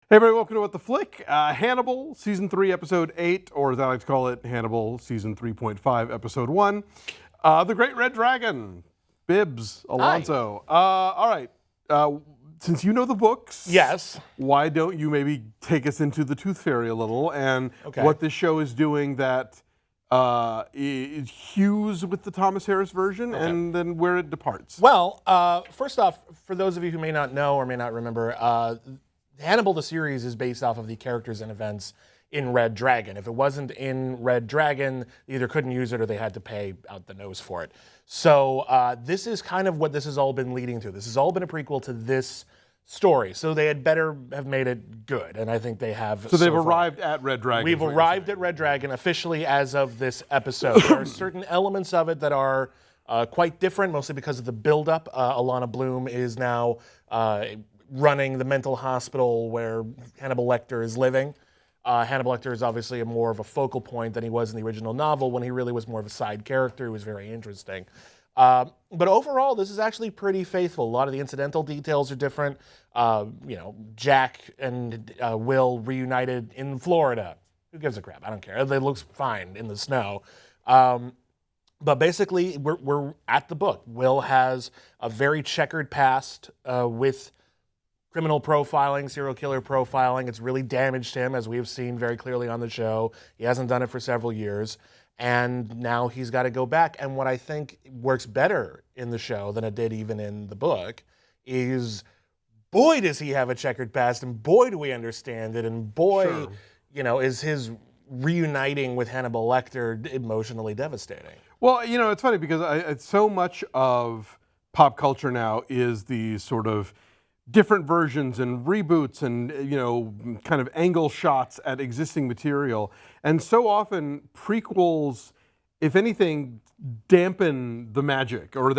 Hey everybody, welcome to What the Flick. Hannibal, Season 3, Episode 8, or as I like to call it, Hannibal, Season 3.5, Episode 1. The Great Red Dragon, Bibbs, Alonso. All right, since you know the books, yes, why don't you maybe take us into the Tooth Fairy a little and what this show is doing that it hews with the Thomas Harris version and then where it departs. Well, first off, for those of you who may not know or may not remember, Hannibal the series is based off of the characters and events in Red Dragon. If it wasn't in Red Dragon, they either couldn't use it or they had to pay out the nose for it. So this is kind of what this has all been leading to. This has all been a prequel to this story. So they had better have made it good, and I think they have. So they've arrived at Red Dragon. We've arrived at Red Dragon officially as of this episode. There are certain elements of it that are quite different, mostly because of the buildup. Alana Bloom is now running the mental hospital where Hannibal Lecter is living. Hannibal Lecter is obviously more of a focal point than he was in the original novel when he really was more of a side character who was very interesting. But overall, this is actually pretty faithful. A lot of the incidental details are different. Jack and Will reunited in Florida. Who gives a crap? I don't care. They look fine in the snow. But basically, we're at the book. Will has a very checkered past with criminal profiling, serial killer profiling. It's really damaged him, as we have seen very clearly on the show. He hasn't done it for several years. And now he's got to go back. And what I think works better in the show than it did even in the book is, boy, does he have a checkered past, and boy, do we understand it, and boy, is his reuniting with Hannibal Lecter emotionally devastating. Well, it's funny because so much of pop culture now is the sort of different versions and reboots and kind of angle shots at existing material, and so often prequels, if anything, dampen the magic, or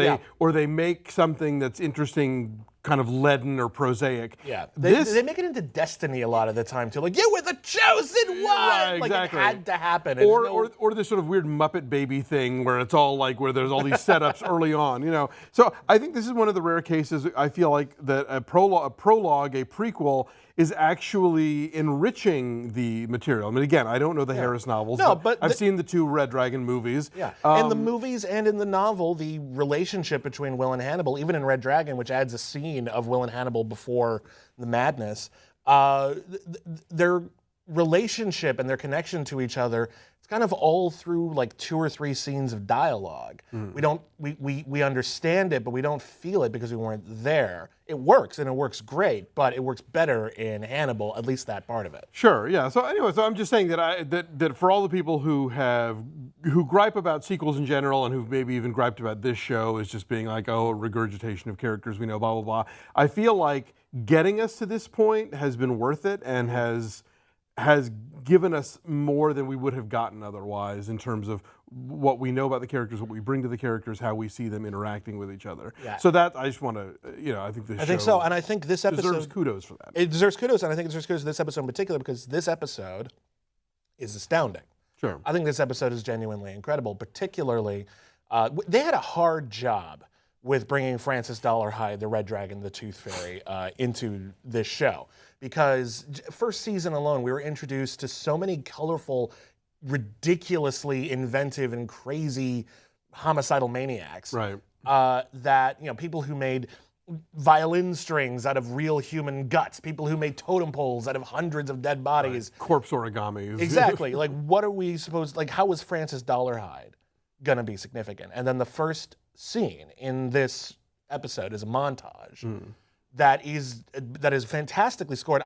they make something that's interesting kind of leaden or prosaic. Yeah, they make it into Destiny a lot of the time too. Like, you were the chosen one. Right, exactly. Like, it had to happen. Or this sort of weird Muppet Baby thing where it's all like where there's all these setups early on. So I think this is one of the rare cases. I feel like that a prologue, a prequel, is actually enriching the material. I mean, again, I don't know the Harris novels, but I've seen the two Red Dragon movies. Yeah, in the movies and in the novel, the relationship between Will and Hannibal, even in Red Dragon, which adds a scene of Will and Hannibal before the madness, their relationship and their connection to each other, it's kind of all through like 2 or 3 scenes of dialogue. We understand it, but we don't feel it because we weren't there. It works, and it works great, but it works better in Hannibal, at least that part of it. Sure, yeah. So anyway, I'm just saying that for all the people who gripe about sequels in general and who've maybe even griped about this show as just being like, oh, a regurgitation of characters we know, blah, blah, blah. I feel like getting us to this point has been worth it and has given us more than we would have gotten otherwise in terms of what we know about the characters, what we bring to the characters, how we see them interacting with each other. Yeah. So that, I just want to, I think this show think so, and I think this episode deserves kudos for that. It deserves kudos, and I think it deserves kudos to this episode in particular because this episode is astounding. Sure. I think this episode is genuinely incredible, particularly, they had a hard job with bringing Francis Dollarhide, the Red Dragon, the Tooth Fairy, into this show. Because first season alone, we were introduced to so many colorful, ridiculously inventive and crazy homicidal maniacs. Right. That, people who made violin strings out of real human guts, people who made totem poles out of hundreds of dead bodies. Right. Corpse origamis. Exactly. Like, what are we supposed, like, how was Francis Dollarhide gonna be significant? And then the first scene in this episode is a montage that is fantastically scored.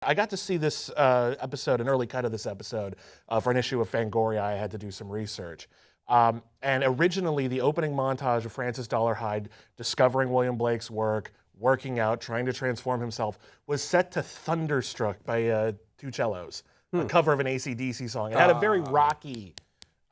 I got to see this episode, an early cut of this episode, for an issue of Fangoria. I had to do some research. And originally, the opening montage of Francis Dollarhide discovering William Blake's work, working out, trying to transform himself, was set to Thunderstruck by Two Cellos, a cover of an AC/DC song. It had a very rocky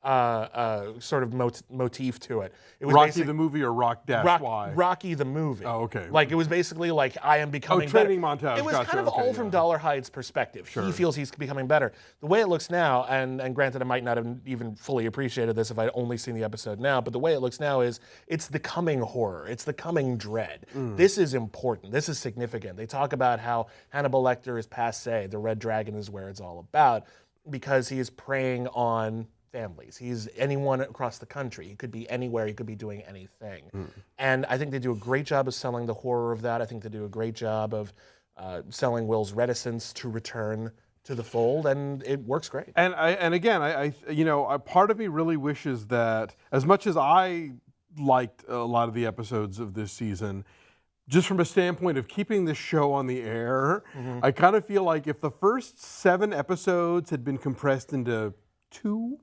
sort of motif to it. It was Rocky the movie or Rock-Y? Rocky the movie. Oh, okay. Like it was basically like I am becoming training better. montage. It was Gotcha. kind of Okay, all yeah. from Dollarhide's perspective. He feels he's becoming better. The way it looks now, and granted I might not have even fully appreciated this if I'd only seen the episode now, but the way it looks now is it's the coming horror. It's the coming dread. This is important. This is significant. They talk about how Hannibal Lecter is passé. The Red Dragon is where it's all about because he is preying on families. He's anyone across the country. He could be anywhere. He could be doing anything. And I think they do a great job of selling the horror of that. I think they do a great job of selling Will's reticence to return to the fold, and it works great. And again, part of me really wishes that as much as I liked a lot of the episodes of this season, just from a standpoint of keeping the show on the air, I kind of feel like if the first 7 episodes had been compressed into 2,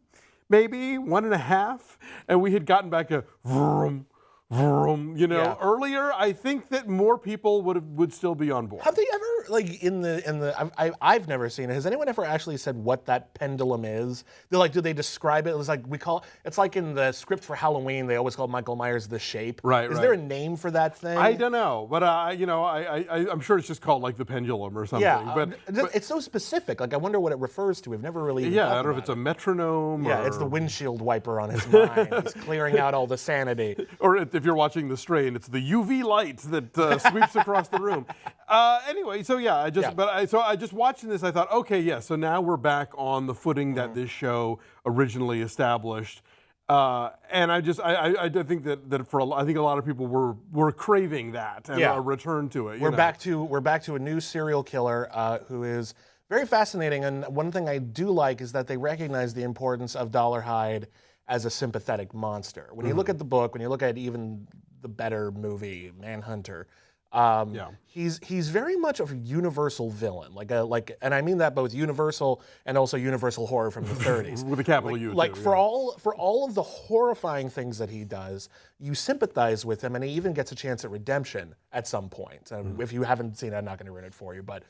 maybe 1.5, and we had gotten back to vroom, vroom, earlier, I think that more people would still be on board. Have they ever, like, I've never seen it. Has anyone ever actually said what that pendulum is? They're like, do they describe it? It was like, it's like in the script for Halloween, they always call Michael Myers the shape. Right, Is there a name for that thing? I don't know, but I'm sure it's just called like the pendulum or something. Yeah, but it's so specific. Like, I wonder what it refers to. We've never really even I talked don't know if about it's a metronome. Yeah, or, it's the windshield wiper on his mind. He's clearing out all the sanity. Or if you're watching The Strain, it's the UV light that sweeps across the room. Anyway, so yeah, I just watching this, I thought, okay, yeah, so now we're back on the footing that this show originally established. And I think that I think a lot of people were craving that and a return to it. We're back to a new serial killer who is very fascinating. And one thing I do like is that they recognize the importance of Dollarhide as a sympathetic monster. When you look at the book, when you look at even the better movie, Manhunter, he's very much of a universal villain, and I mean that both universal and also universal horror from the 30s. With a capital U. For all of the horrifying things that he does, you sympathize with him, and he even gets a chance at redemption at some point. And if you haven't seen it, I'm not going to ruin it for you, but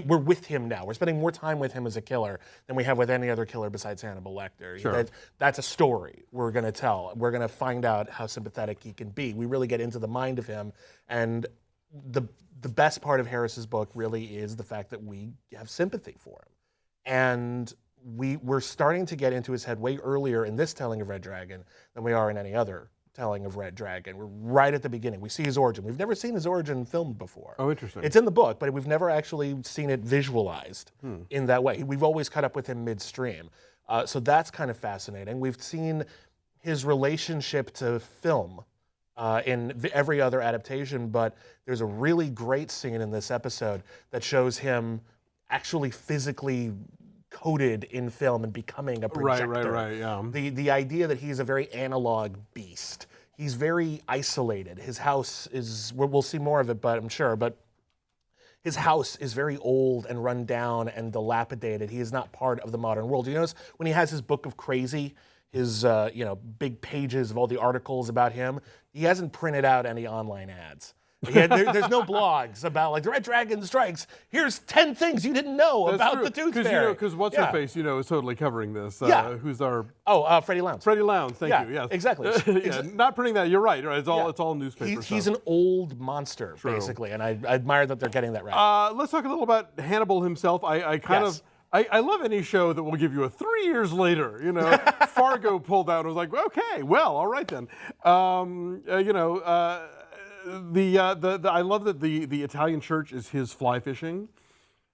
we're with him now. We're spending more time with him as a killer than we have with any other killer besides Hannibal Lecter. Sure. That's a story we're going to tell. We're going to find out how sympathetic he can be. We really get into the mind of him, and the best part of Harris's book really is the fact that we have sympathy for him. And we're starting to get into his head way earlier in this telling of Red Dragon than we are in any other telling of Red Dragon. We're right at the beginning. We see his origin. We've never seen his origin filmed before. Oh, interesting. It's in the book, but we've never actually seen it visualized in that way. We've always cut up with him midstream. So that's kind of fascinating. We've seen his relationship to film in every other adaptation, but there's a really great scene in this episode that shows him actually physically coated in film and becoming a projector. Right, yeah. The idea that he's a very analog beast. He's very isolated. His house is, we'll see more of it, but I'm sure, but his house is very old and run down and dilapidated. He is not part of the modern world. You notice when he has his book of crazy, his big pages of all the articles about him, he hasn't printed out any online ads. There's no blogs about like the Red Dragon strikes. Here's 10 things you didn't know about the Tooth Fairy. Because what's her face, is totally covering this. Who's our Freddie Lounds. Freddie Lounds. Thank you. Yes, exactly. Not printing that. You're right. It's all newspaper. He's an old monster basically, and I admire that they're getting that right. Let's talk a little about Hannibal himself. I love any show that will give you a 3 years later. Fargo pulled out. I was like, okay, well, all right then. I love that the Italian church is his fly fishing.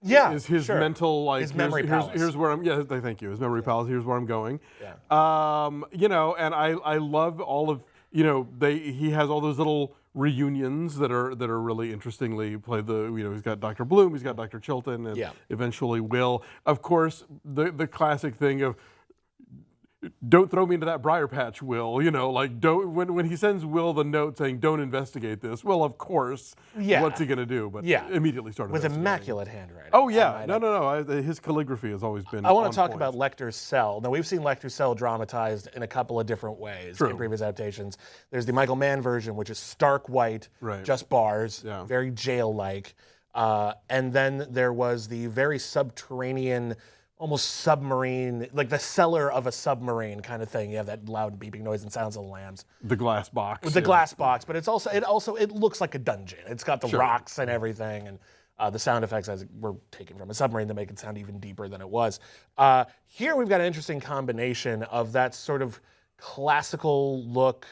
Yeah, is his mental like his memory palace. Here's where I'm. Yeah, thank you. His memory palace. Here's where I'm going. Yeah. And I love all of he has all those little reunions that are really interestingly played. He's got Dr. Bloom, he's got Dr. Chilton, and eventually Will. Of course, the classic thing of, don't throw me into that briar patch, Will. Don't when he sends Will the note saying don't investigate this. Well, of course, what's he going to do? But immediately started with immaculate handwriting. Oh yeah, no. His calligraphy has always been. I want to talk about Lecter's cell. Now we've seen Lecter's cell dramatized in a couple of different ways in previous adaptations. There's the Michael Mann version, which is stark white, just bars, very jail-like, and then there was the very subterranean almost submarine, like the cellar of a submarine kind of thing. You have that loud beeping noise and sounds of the lambs. The glass box. With the glass box, but it looks like a dungeon. It's got the rocks and everything, and the sound effects as were taken from a submarine to make it sound even deeper than it was. Here we've got an interesting combination of that sort of classical look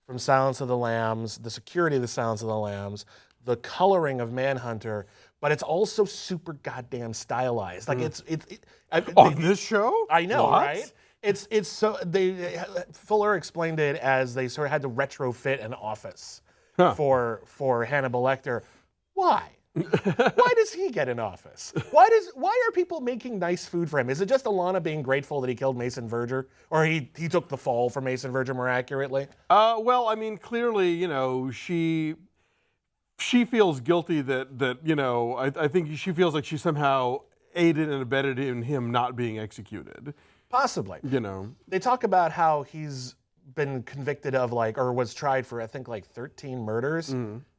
from Silence of the Lambs, the security of the Silence of the Lambs, the coloring of Manhunter, but it's also super goddamn stylized. Like On this show? I know, What? right? It's so Fuller explained it as they sort of had to retrofit an office for Hannibal Lecter. Why? Why does he get an office? Why are people making nice food for him? Is it just Alana being grateful that he killed Mason Verger, or he took the fall for Mason Verger more accurately? Well, I mean, clearly, she feels guilty that I think she feels like she somehow aided and abetted in him not being executed. Possibly. They talk about how he's been convicted of or was tried for I think 13 murders.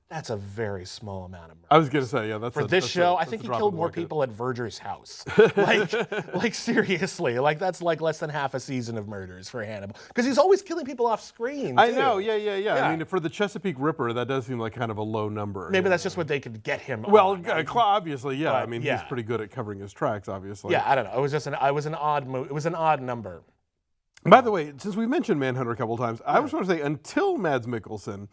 That's a very small amount of murder. I was gonna say, yeah, that's for this show. I think he killed more people at Verger's house. like seriously, that's less than half a season of murders for Hannibal, because he's always killing people off screen. I know, yeah. I mean, for the Chesapeake Ripper, that does seem like kind of a low number. Maybe that's just what they could get him. Well, on. Obviously, yeah. But, I mean, he's pretty good at covering his tracks, obviously. Yeah, I don't know. It was an odd number. By the way, since we mentioned Manhunter a couple of times, I just want to say, until Mads Mikkelsen,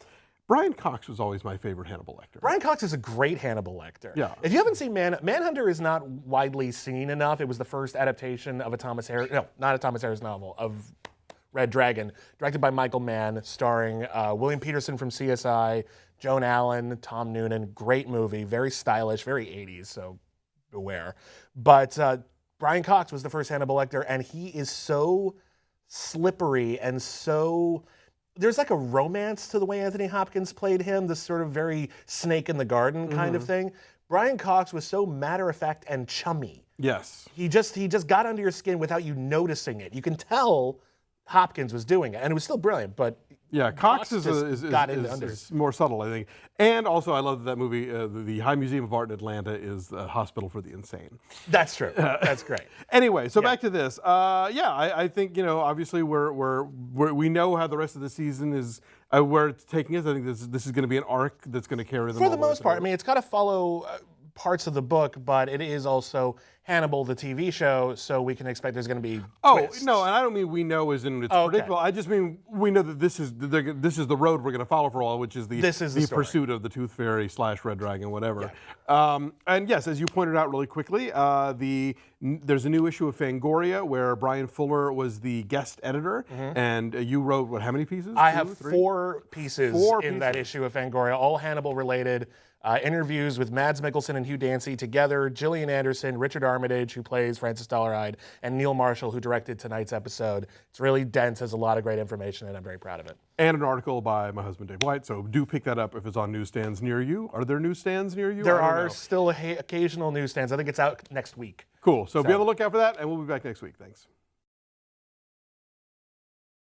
Brian Cox was always my favorite Hannibal Lecter. Brian Cox is a great Hannibal Lecter. Yeah. If you haven't seen Manhunter is not widely seen enough. It was the first adaptation of not a Thomas Harris novel, of Red Dragon, directed by Michael Mann, starring William Peterson from CSI, Joan Allen, Tom Noonan. Great movie, very stylish, very 80s, so beware. But Brian Cox was the first Hannibal Lecter, and he is so slippery and so... There's a romance to the way Anthony Hopkins played him, this sort of very snake in the garden kind of thing. Brian Cox was so matter-of-fact and chummy. Yes. He just got under your skin without you noticing it. You can tell Hopkins was doing it, and it was still brilliant, but yeah, Cox is more subtle, I think. And also, I love that movie, the High Museum of Art in Atlanta is a hospital for the insane. That's true. That's great. Anyway, so back to this. I think, obviously we know how the rest of the season is, where it's taking us. I think this is going to be an arc that's going to carry them for the most part. I mean, it's got to follow parts of the book, but it is also Hannibal, the TV show, so we can expect there's going to be twists. No, and I don't mean we know as in it's predictable. I just mean we know that this is the road we're going to follow for a while, which is the pursuit of the Tooth Fairy / Red Dragon, whatever. Yeah. And yes, as you pointed out really quickly, there's a new issue of Fangoria where Brian Fuller was the guest editor, and you wrote, how many pieces? I have 4 pieces in that issue of Fangoria, all Hannibal related. Interviews with Mads Mikkelsen and Hugh Dancy together, Gillian Anderson, Richard Armitage, who plays Francis Dollarhide, and Neil Marshall, who directed tonight's episode. It's really dense, has a lot of great information, and I'm very proud of it. And an article by my husband, Dave White, so do pick that up if it's on newsstands near you. Are there newsstands near you? There are still occasional newsstands. I think it's out next week. Cool, so be on the lookout for that, and we'll be back next week. Thanks.